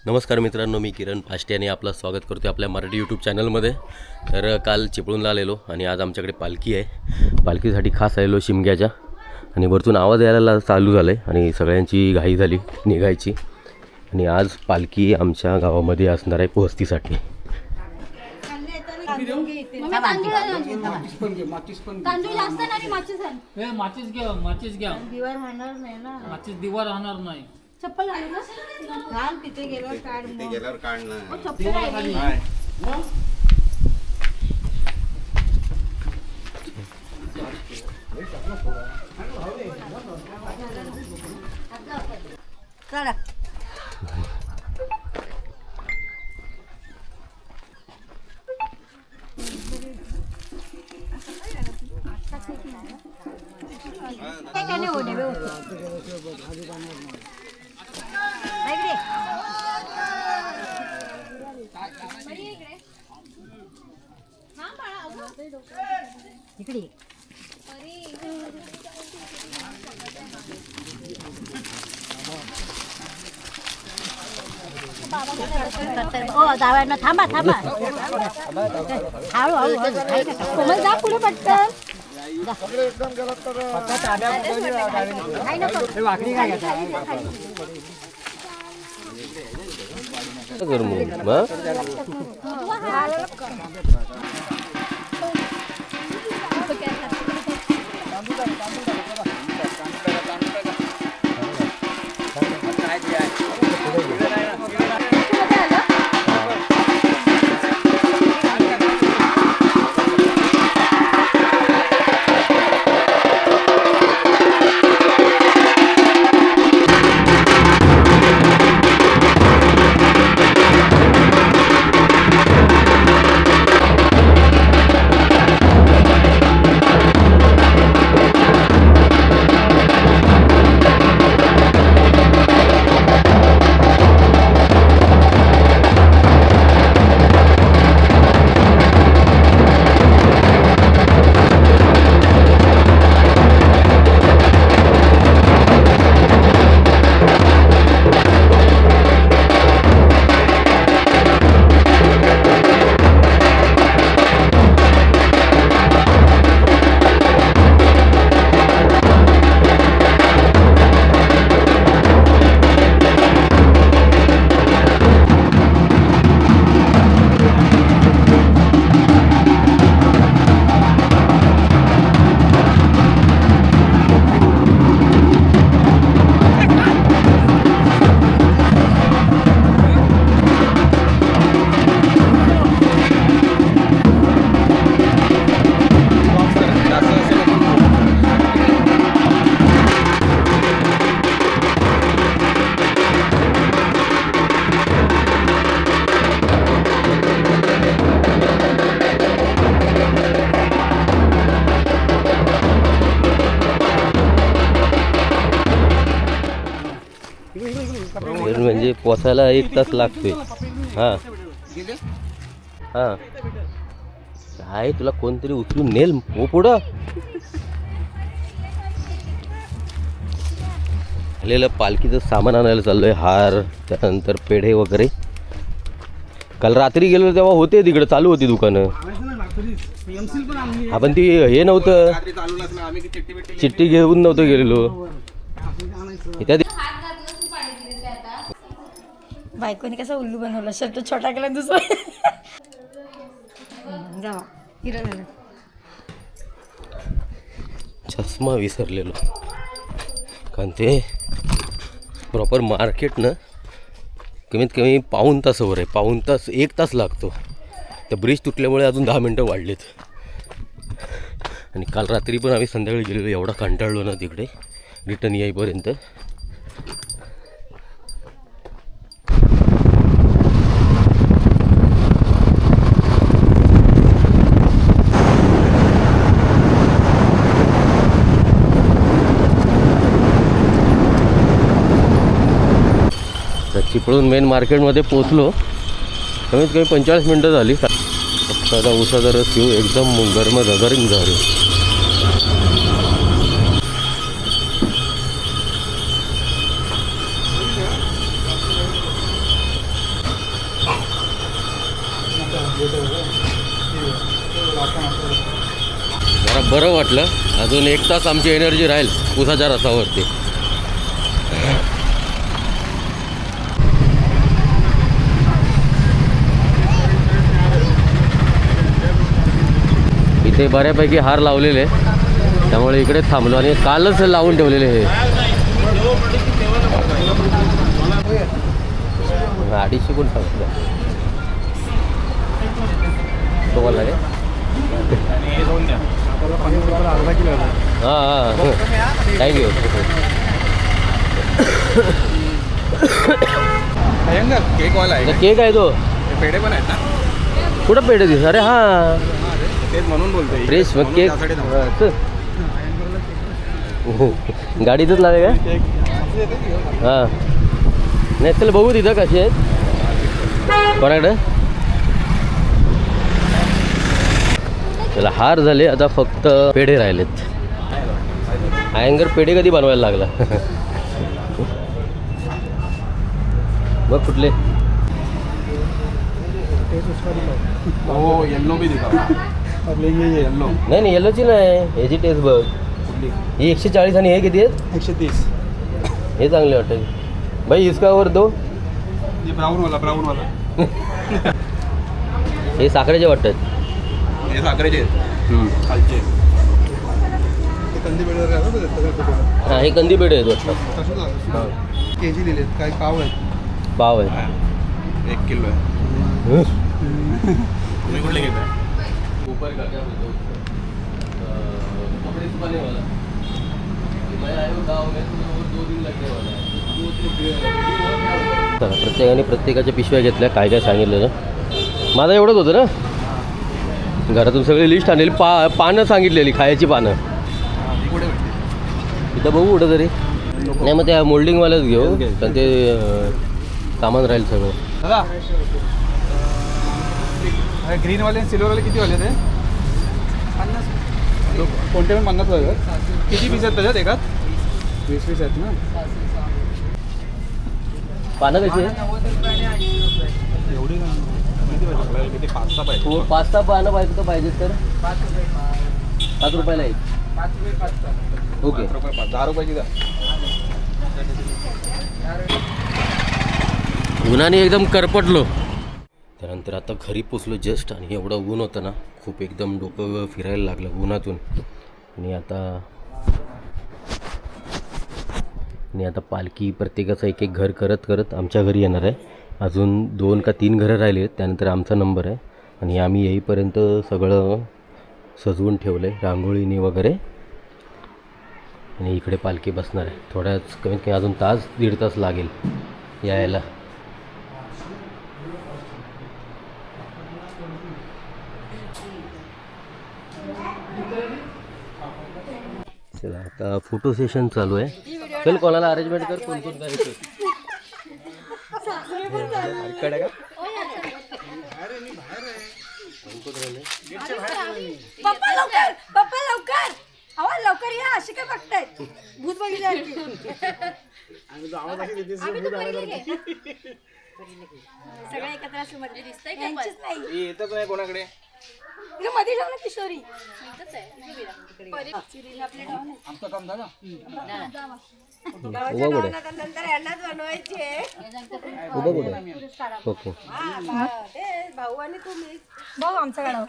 नमस्कार मित्रांनो, मी किरण फाष्टे आणि आपलं स्वागत करतो आपल्या मराठी यूट्यूब चॅनलमध्ये. तर काल चिपळूणला आलेलो आणि आज आमच्याकडे पालखी आहे. पालखीसाठी खास आलेलो शिमग्याच्या, आणि वरतून आवाज यायला चालू झालं आहे आणि सगळ्यांची घाई झाली निघायची. आणि आज पालखी आमच्या गावामध्ये असणार आहे पोहस्तीसाठी. दिवा राहणार नाही. चप्पल घाल ना, तिथे गेल्यावर काढ ना. चप्पल चला. इकडे जावयांना थांबा थांबा, हळूहळू कोमल जा पुढे पटकन. म्हणजे पोसायला 1 तास लागतोय. हां हां, काय तुला कोणतरी उचलून नेल हो पुढं. आलेलं पालखीचं सामान आणायला चाललोय, हार, त्यानंतर पेढे वगैरे. काल रात्री गेलो तेव्हा होते तिकडे, चालू होती दुकानं. आपण ती हे नव्हतं, चिठ्ठी घेऊन नव्हतं गेलेलो. बायकोने कसा उल्लू बनवला, शर्ट छोटा केला दुसरा. जावा हिरो झाला. चष्मा विसरलेलो, कारण ते प्रॉपर मार्केट ना कमीत कमी पाऊण तासावर आहे. पाऊण तास 1 तास लागतो. त्या ब्रिज तुटल्यामुळे अजून 10 मिनटं वाढलेत. आणि काल रात्री पण आम्ही संध्याकाळी गेलेलो, एवढा कंटाळलो ना तिकडे रिटर्न येईपर्यंत. चिपळूण मेन मार्केटमध्ये पोचलो, कमीत कमी 45 मिनटं झाली. आता उसाचा रस पिऊ, एकदम गरम गरम झाली. जरा बरं वाटलं. अजून 1 तास आमची एनर्जी राहील उसाच्या रसावरती. इथे बऱ्यापैकी हार लावलेले, त्यामुळे इकडे थांबलो आणि कालच लावून ठेवलेले हे 250 कोण सांगितलं तो बोलला रे. हां हां थँक्यू. केकवाला आहे. केक आहे तो. पेढे पण आहेत ना. कुठं पेढे दिस. अरे हां तेच म्हणून बोलतोय. फ्रेश मग केक गाडीतच लावे का. हां नाही त्याला बघू तिथं कसे आहेत कोणाकडं. त्याला हार झाले, आता फक्त पेढे राहिलेत. अयंगर पेढे कधी बनवायला लागला. बघ कुठले. हो येल्लो भी दिखा. येल्लो नाही नाही येल्लोची नाही, याची टेस्ट बघ. ही 140 आणि हे किती आहेत. 130. हे चांगले वाटतं भाई. इसका और दो. ये ब्राऊन वाला. हे साखरेचे वाटतात. हे साखरेचे खालचे. कंदी पेढे. हां हे कंदी पेढे आहेत वाटतं. केजी लिहिलेत. काय पाव आहेत. पाव आहे. 1 किलो आहे. तुम्ही कुठले घेताय. प्रत्येकाने प्रत्येकाच्या पिशव्या घेतल्या. काय काय सांगितलं माझं एवढंच होतं ना. घरातून सगळी लिस्ट आणलेली. पानं सांगितलेली खायची पानं. कुठे भेटते. इथं बघू कुठं तरी. नाही मग त्या मोल्डिंगवाल्याच घेऊ, पण ते सामान राहील सगळं. दादा ग्रीनवाले आणि सिल्वरवाले किती वाले ते. 50. कोणते पण 50 वाले. किती पीस आहेत त्याच्यात एकात. 20 पीस आहेत ना. पानं कशी आहे. एवढी किती 5-6 पाहिजे. हो 5-6 पानं पाहिजे तर पाहिजेत तर 5 रुपयाला एक. ओके 10 रुपयाची द्या. उन्हाने एकदम करपटलो. त्यानंतर आता घरी पोचलो जस्ट, आणि एवढं ऊन होतं ना, खूप एकदम डोकं फिरायला लागलं उन्हातून. आणि आता पालखी प्रत्येकाचं एक घर करत करत आमच्या घरी येणार आहे. अजून 2 का 3 घरं राहिली आहेत, त्यानंतर आमचा नंबर आहे. आणि आम्ही येईपर्यंत सगळं सजवून ठेवलं आहे रांगोळीने वगैरे. आणि इकडे पालखी बसणार आहे. थोड्याच कमीत कमी अजून 1-1.5 तास लागेल यायला. चला आता फोटो सेशन चालू आहे. चल कोणाला अरेंजमेंट कर, कोण कोण करायचं. पप्पा लवकर अहो लवकर या. अशी काय बघताय भूत बघितल्यासारखी. सगळे एकत्र असं मध्ये दिसतंय. यांचीच नाही येतच नाही कोणाकडे. इकडे मध्ये ठेव ना किशोरी. आमचं काम झालं. उभा कुठे नंतर यांनाच बनवायचे. उभा कुठे. ओके भाऊ आणि तुम्ही भाऊ आमचं गाणं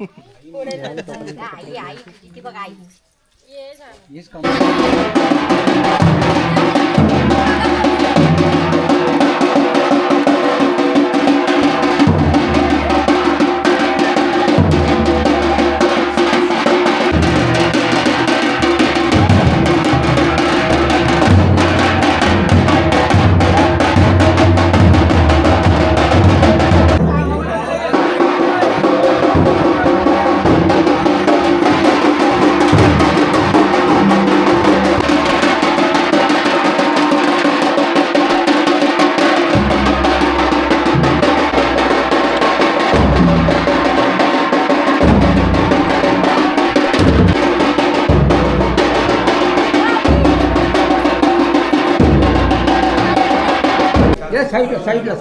पुढे आई आई ती बघ आई.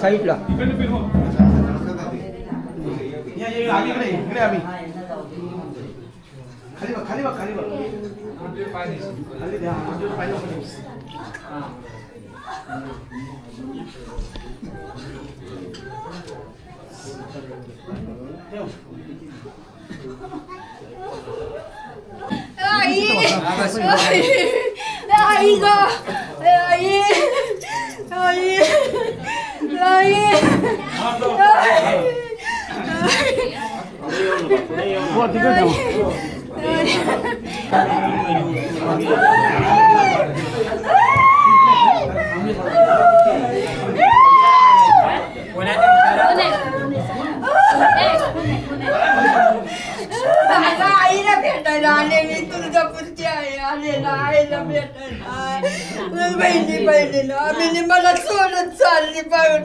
साईडला आईला भेटायला आले मी तुळजापूरची आई आलेला आईला भेटायला बहिणीला आम्ही मला सोडत चालली बघा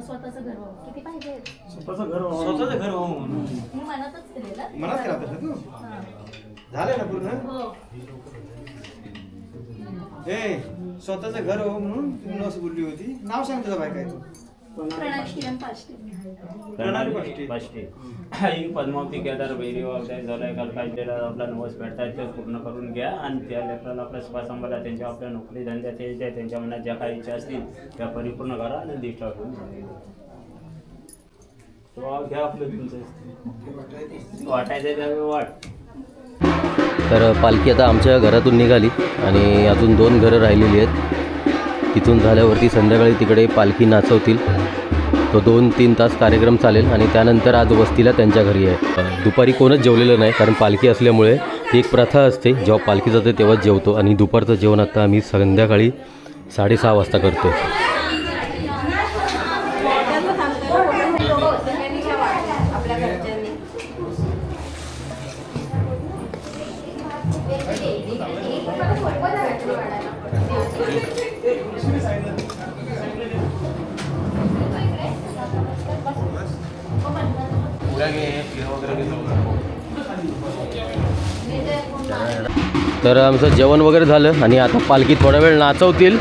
स्वतःचं घर व्हावं किती पाहिजे स्वतःचं घर व्हावं म्हणून मी मनातच केलेलं मनात केला तसं तू झालं ना पूर्ण ए स्वतःचं घर व्हावं म्हणून तू नस बोलली होती नाव सांग तुझं बाय काय तू प्रणाली किरण पाष्टे प्रणाली पाष्टे आई पद्मावती केदार वैरी वावदाय झालाय काल काय ज्याला आपला नवस भेटताय ते पूर्ण करून घ्या आणि त्या लेकराला आपल्या स्वासंभाळा त्यांच्या आपल्या नोकरी धंद्यात यायच्या त्यांच्या मनात ज्या काही इच्छा असतील त्या परिपूर्ण करा आणि दिष्टा ठेवून घ्या आपलं तुमचं वाटायचं त्यावेळी वाट. तर पालखी आता आमच्या घरातून निघाली आणि अजून 2 घरं राहिलेली आहेत. तिथून झाल्यावरती संध्याकाळी तिकडे पालखी नाचवतील. तो 2-3 तास कार्यक्रम चालेल आणि त्यानंतर आज वस्तीला त्यांच्या घरी आहे. दुपारी कोणच जेवलेलं नाही कारण पालखी असल्यामुळे एक प्रथा असते जेव्हा पालखी जाते तेव्हाच जेवतो आणि दुपारचं जेवण आता आम्ही संध्याकाळी 6:30 वाजता करतो. तर आमचं जेवण वगैरे झालं आणि आता पालखी थोडा वेळ नाचवतील.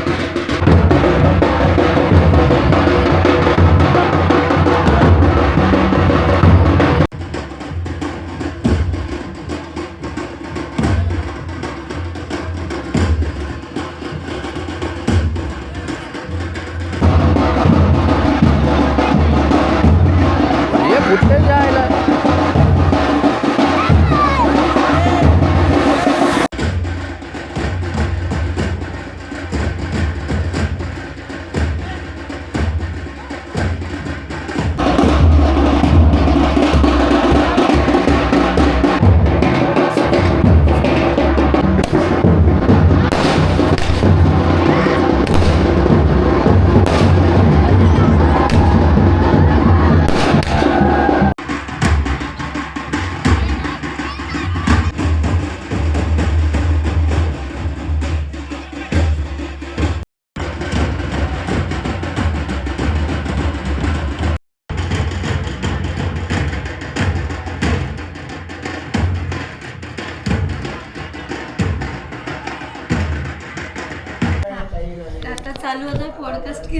चालू होतं पॉडकास्ट की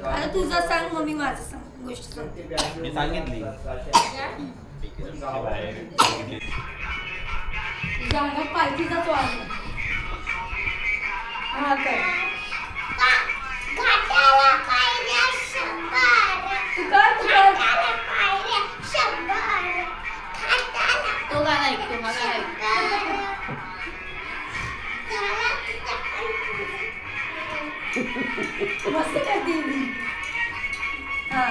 आता तुझं सांग मम्मी माझं सांग गोष्ट सांग. मी सांगितली जागा पालखीचा तो आहे हा काय तू कर तो गाणं ऐकतो हा गाणं ऐकतो मस्त करते मी. हा.